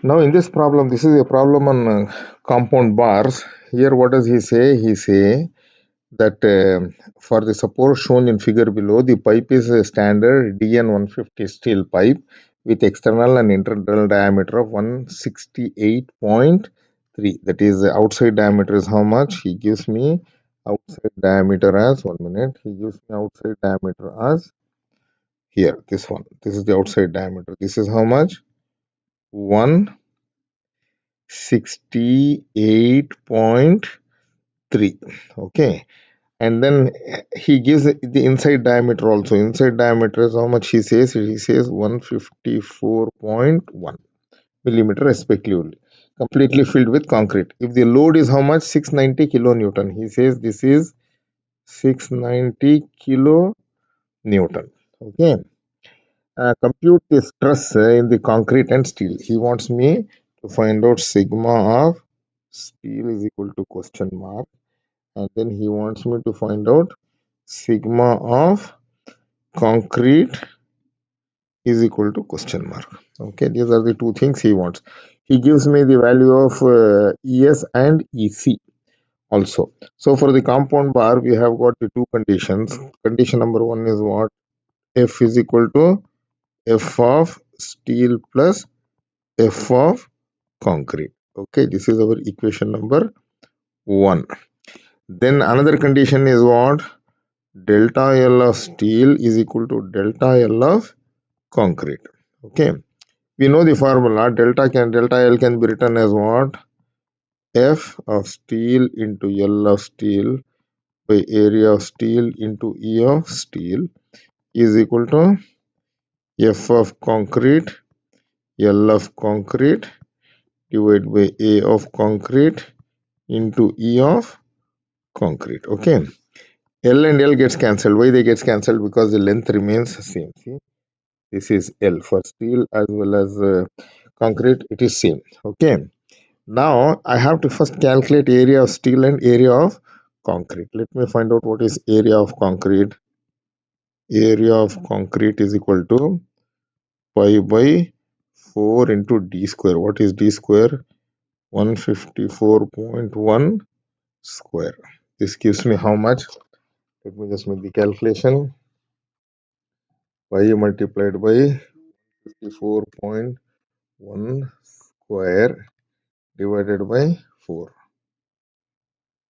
Now in this problem, this is a problem on compound bars. Here what does he say? He say that for the support shown in figure below, the pipe is a standard DN150 steel pipe with external and internal diameter of 168.3. That is, the outside diameter is how much? He gives me outside diameter as, 1 minute, he gives me outside diameter as here, this one. This is the outside diameter. This is how much? 168.3. Okay. And then he gives the inside diameter also. Inside diameter is how much he says? He says 154.1 millimeter respectively. Completely filled with concrete. If the load is how much? 690 kilonewton. He says this is 690 kilonewton. Okay. Compute the stress in the concrete and steel. He wants me to find out sigma of steel is equal to question mark. And then he wants me to find out sigma of concrete is equal to question mark. Okay, these are the two things he wants. He gives me the value of ES and EC also. So for the compound bar, we have got the two conditions. Condition number one is what? F is equal to F of steel plus F of concrete. Okay, this is our equation number one. Then another condition is what? Delta L of steel is equal to delta L of concrete. Okay, we know the formula. Delta L can be written as what? F of steel into L of steel by area of steel into E of steel is equal to F of concrete, L of concrete divided by A of concrete into E of concrete. Okay, L and L gets cancelled. Why they gets cancelled? Because the length remains the same. See, this is L for steel as well as concrete. It is same. Okay. Now I have to first calculate area of steel and area of concrete. Let me find out what is area of concrete. Area of concrete is equal to pi by 4 into d square. What is d square? 154.1 square. This gives me how much? Let me just make the calculation. Pi multiplied by 54.1 square divided by 4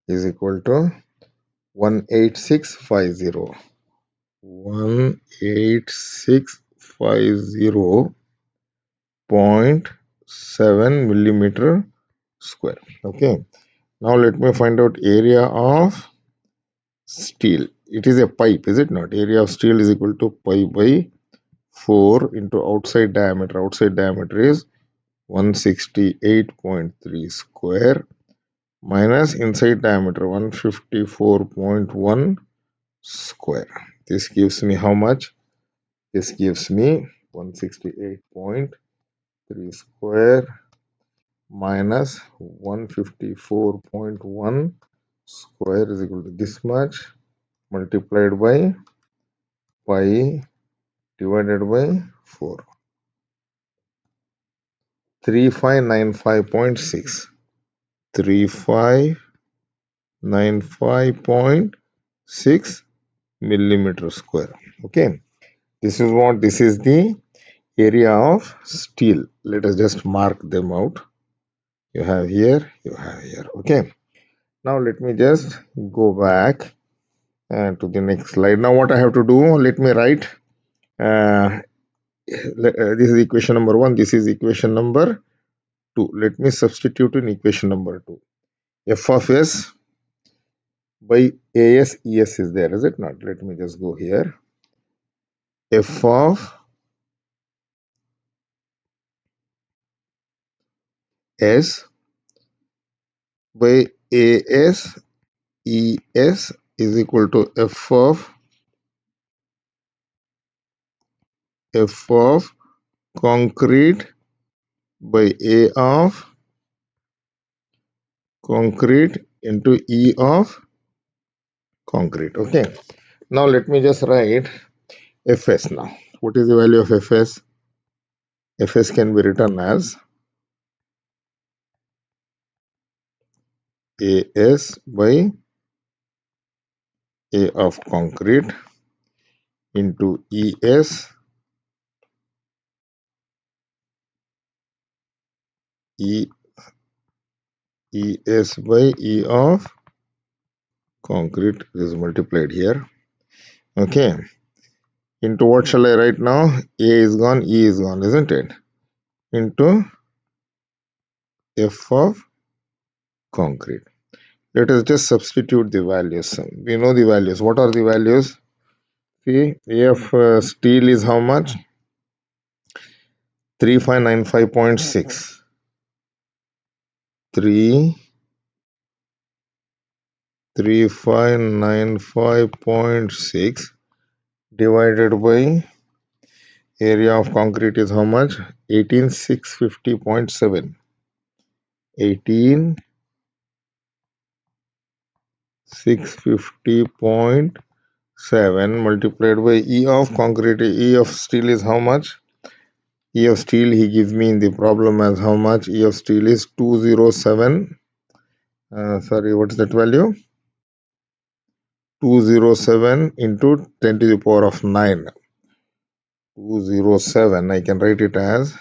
is equal to 18650. 18650.7 millimeter square. Okay. Now let me find out area of steel. It is a pipe, is it not? Area of steel is equal to pi by 4 into outside diameter. Outside diameter is 168.3 square minus inside diameter 154.1 square. This gives me how much? This gives me 168.3 square minus 154.1 square is equal to this much multiplied by pi divided by 4. 3595.6. 3595.6 millimeter square. Okay, this is what? This is the area of steel. Let us just mark them out. You have here, you have here. Okay, now let me just go back to the next slide. Now what I have to do, let me write this is equation number 1, this is equation number 2. Let me substitute in equation number 2. F of S by AS ES is there, is it not? Let me just go here. F of S by AS ES is equal to F of concrete by A of concrete into E of concrete. Okay, now let me just write Fs now. What is the value of Fs? Fs can be written as AS by A of concrete into ES ES by E of concrete is multiplied here. Okay. Into what shall I write now? A is gone, E is gone, isn't it? Into F of concrete. Let us just substitute the values. We know the values. What are the values? See, A of steel is how much? 3595.6. 3595.6 divided by area of concrete is how much? 18650.7. 18650.7 multiplied by E of concrete. E of steel is how much? E of steel he gives me in the problem as how much? E of steel is 207. Sorry, what's that value? 207 into 10 to the power of 9. 207, I can write it as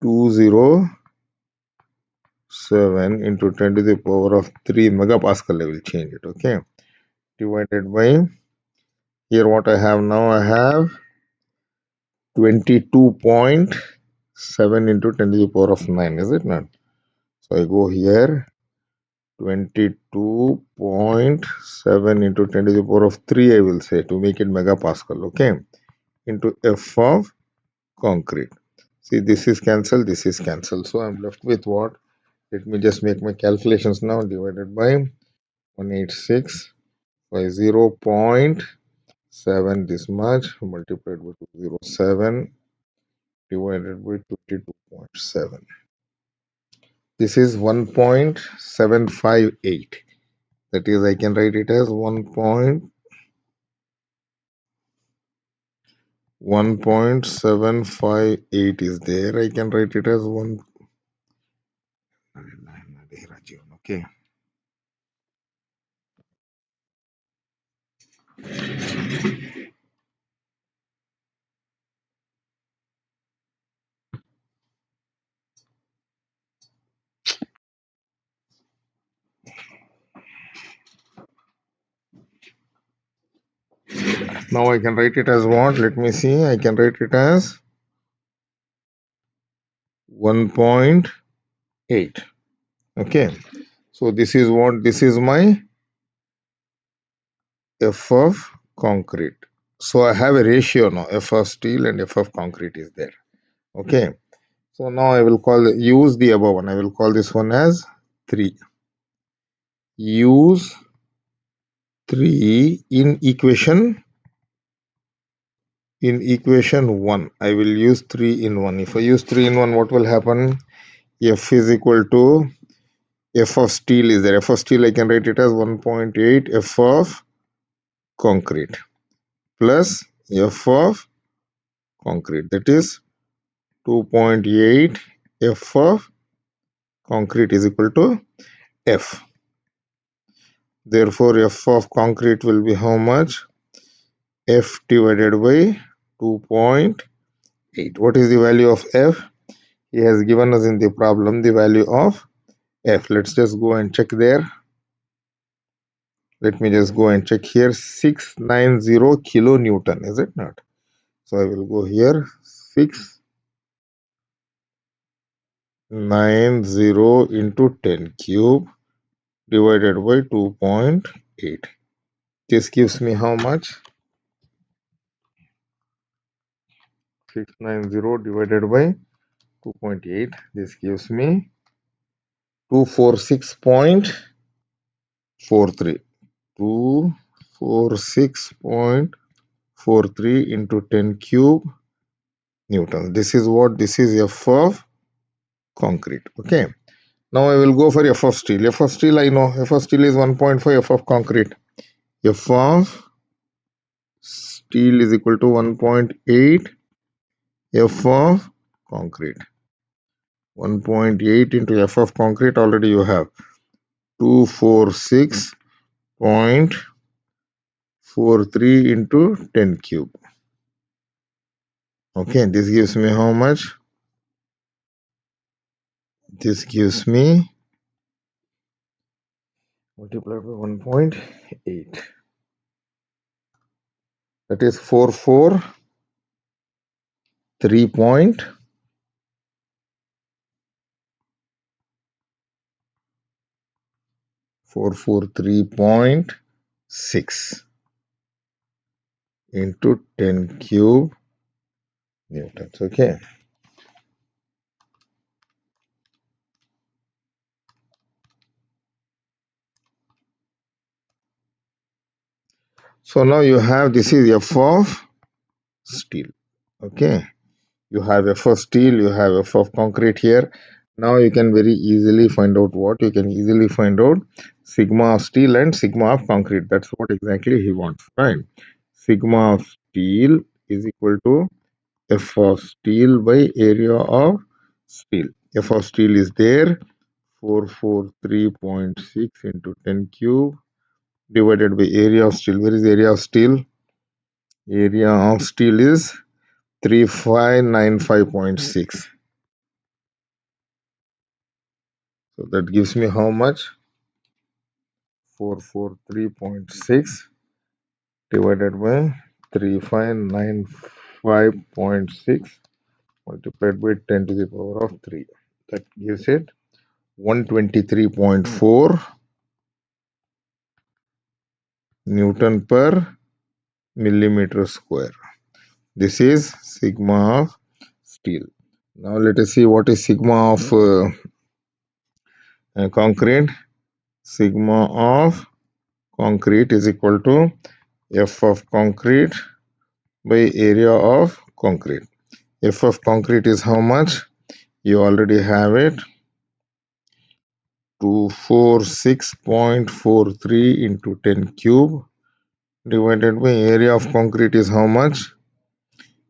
207 into 10 to the power of 3 megapascal. I will change it, okay? Divided by, here what I have now, I have 22.7 into 10 to the power of 9, is it not? So I go here, 22.7 into 10 to the power of 3, I will say, to make it megapascal, okay? Into F of concrete. See, this is cancelled, this is cancelled. So I'm left with what? Let me just make my calculations now. Divided by 186 by 0.7, this much, multiplied by 207 divided by 22.7. This is 1.758. That is, I can write it as 1.758 is there. I can write it as 1. Okay. Now I can write it as what? Let me see. I can write it as 1.8. Okay. So this is what? This is my F of concrete. So I have a ratio now. F of steel and F of concrete is there. Okay. So now I will use the above one. I will call this one as 3. Use 3 in equation 1. I will use 3 in 1. If I use 3 in 1, what will happen? F is equal to F of steel is there. F of steel I can write it as 1.8 F of concrete plus F of concrete, that is 2.8 F of concrete is equal to F. Therefore F of concrete will be how much? F divided by 2.8. What is the value of F? He has given us in the problem the value of F. Let's just go and check there. Let me just go and check here. 690 kilonewton, is it not? So I will go here. 690 into 10 cube divided by 2.8. This gives me how much? 690 divided by 2.8. This gives me 246.43. 246.43 into 10 cube newtons. This is what? This is F of concrete. Okay. Now I will go for F of steel. F of steel I know. F of steel is 1.5 F of concrete. F of steel is equal to 1.8 F of concrete. 1.8 into F of concrete already you have. 246.43 into 10 cube. Okay, this gives me how much? This gives me multiplied by 1.8. That is 443.6 into 10 cube newtons. Okay. So now you have, this is F of steel. Okay. You have F of steel, you have F of concrete here. Now you can very easily find out what? You can easily find out sigma of steel and sigma of concrete. That's what exactly he wants, right? Sigma of steel is equal to F of steel by area of steel. F of steel is there, 443.6 into 10 cube divided by area of steel. Where is area of steel? Area of steel is 3595.6. So that gives me how much? 443.6 divided by 3595.6 multiplied by 10 to the power of 3. That gives it 123.4 Newton per millimeter square. This is sigma of steel. Now let us see what is sigma of concrete. Sigma of concrete is equal to F of concrete by area of concrete. F of concrete is how much? You already have it. 246.43 into 10 cube divided by area of concrete is how much?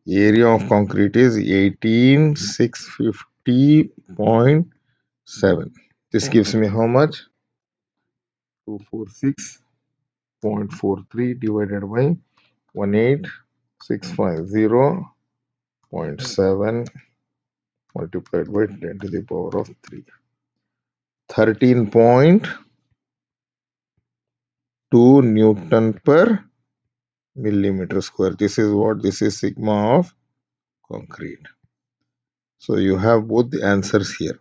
Area of concrete is 18650.7. This gives me how much? 246.43 divided by 18650.7 multiplied by 10 to the power of 3. 13.2 Newton per millimeter square. This is what? This is sigma of concrete. So you have both the answers here.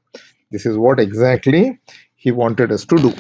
This is what exactly he wanted us to do.